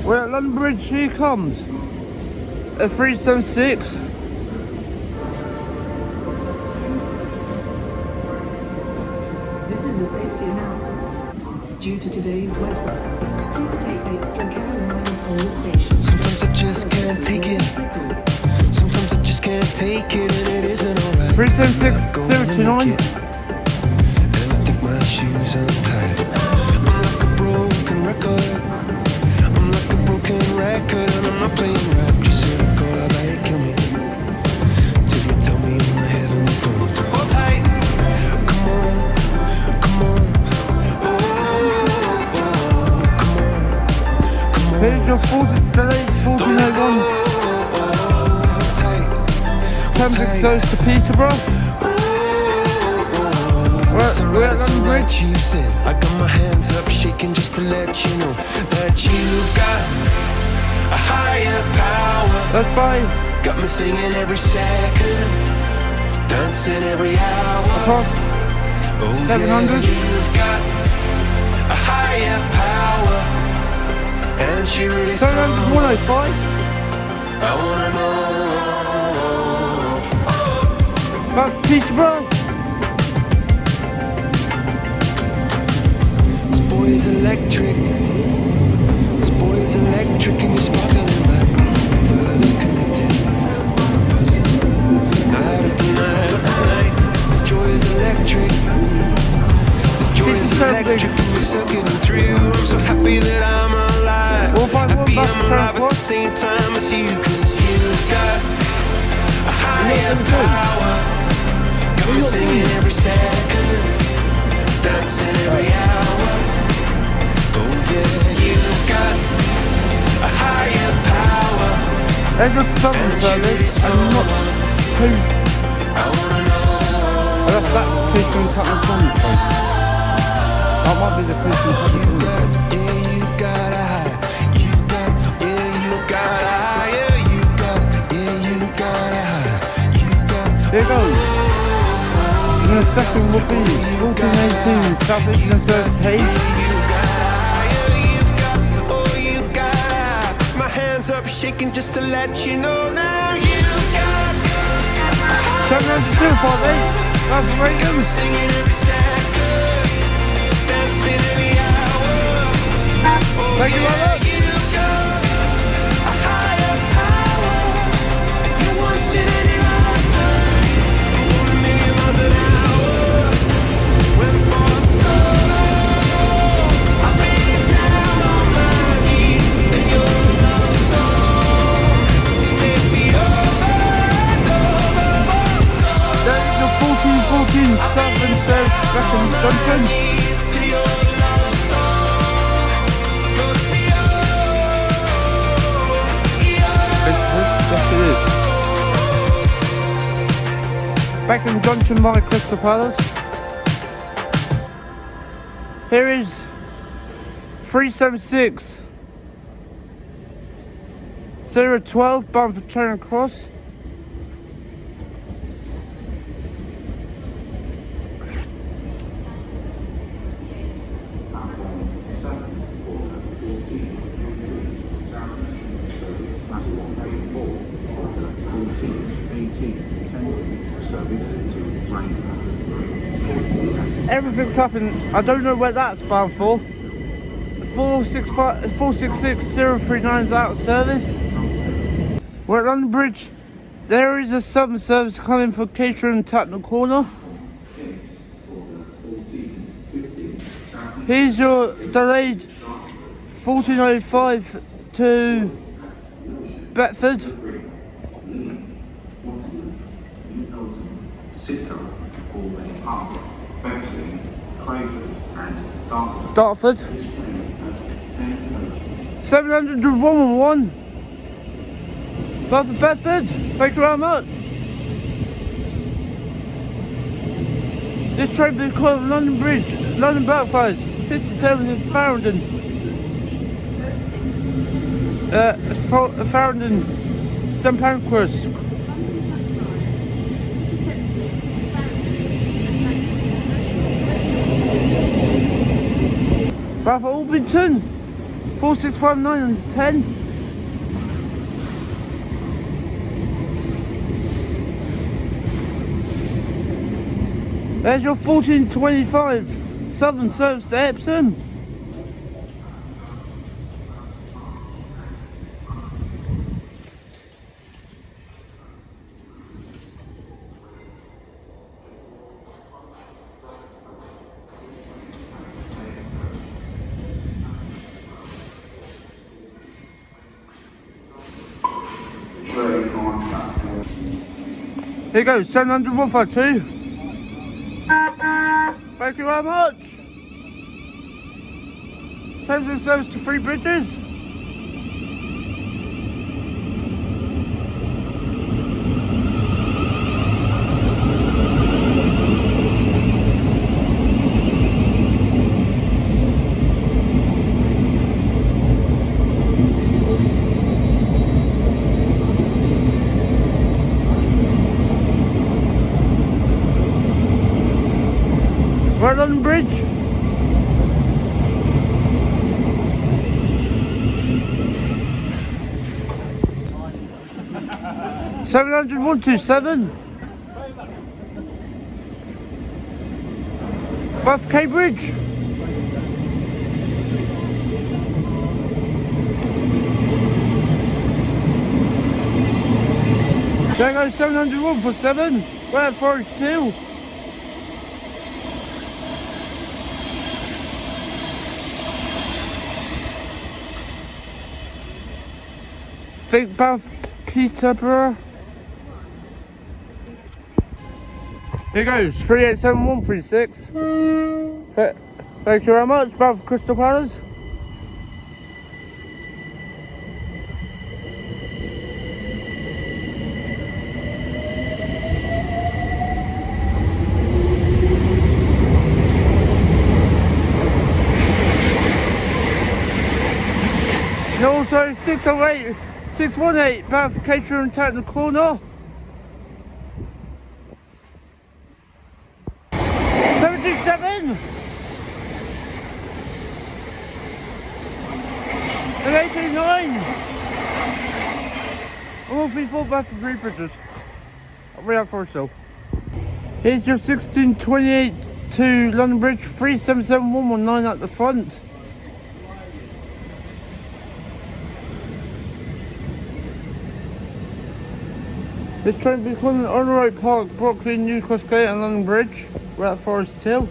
We're at London Bridge, here comes a 376. This is a safety announcement. Due to today's weather, please take extra care lines on the station. Sometimes I just can't take it. Sometimes I just can't take it, and it isn't alright. 376 029. And I think my shoes untied. I'm like a broken record. I'm like a broken record, and I'm not playing rap. Just cynical, I bet kill me till you tell me you're my heavenly phone. So hold tight. Come on, come on. Oh, come on. Here's your 1401. Cambridge goes to Peterborough. We're at London Bridge. You said I got my hands up shaking just to let you know that you've got a higher power. That's fine. Got me singing every second, dancing every hour. Across Oh 700. yeah, you've got a higher power, and she really saw. 105. I wanna know. Back to Peterborough. This boy is electric. This boy is electric, and you're sparkling like the universe connected. I'm buzzing. Night after night after night. This joy is electric. This joy is electric, and we're circling through. I'm so happy that I'm alive. Happy I'm alive at the same time as you, 'cause you've got a higher power. Got me singing every second, dancing every hour. Oh yeah, you've got a higher power. There's a southern service. I'm not too. I wanna know. That's that Christian Cutler song. That might be the Christian Cutler song. You got a high. You got, yeah, you got a higher. You got, yeah, you got a high. You got. Here goes. And the second will be 1418 South Eastern Service Hayes. Up shaking just to let you know now you've got 70258. That's Reagan. singing every second, dancing every hour. Oh, Thank you, brother. you've got a higher power. You once in any lifetime. I'm going a million miles an hour. When for so long I've been down on my knees, then your love song set me over and over for so long. There's the 1414 Southern Service Western Junction. Knees to your love song floats me Yes, it is. Back in Junction by Crystal Palace. Here is 376 012 bound for Charing Cross. Everything's happening. I don't know where that's bound for. 466 039 is out of service. We're at London Bridge. There is a southern service coming for Caterham and Tatton Corner. Here's your delayed 1405 to Bedford. Sidcup, Albany Harbour, Bexley, Crayford and Dartford. Dartford. 700 to 111. Bedford, Bedford. Thank you very much. This train will be called London Bridge, London Blackfriars, City Terminal, Farringdon. Farringdon, St Pancras. Bath Albington. 4659 and 10. There's your 1425 Southern service to Epsom. Train on platform. Here you go, 700 152. Thank you very much. Terms of service to Three Bridges. Right London Bridge. Seven hundred 127. Bath Cambridge. There goes 701 for 7. Where Forest Hill. Think Bath Peterborough. Here goes 387136. Thank you very much, Bath Crystal Palace. And also 608 618 Bath Catering Technical Corner. 77 and 89. I'm all before Bath for Three Bridges. I'll read out for yourself. Here's your 1628 to London Bridge 377119 at the front. This train will be calling Honorary Park, Brockley, Newcastle Gate and London Bridge. We're at Forest Hill.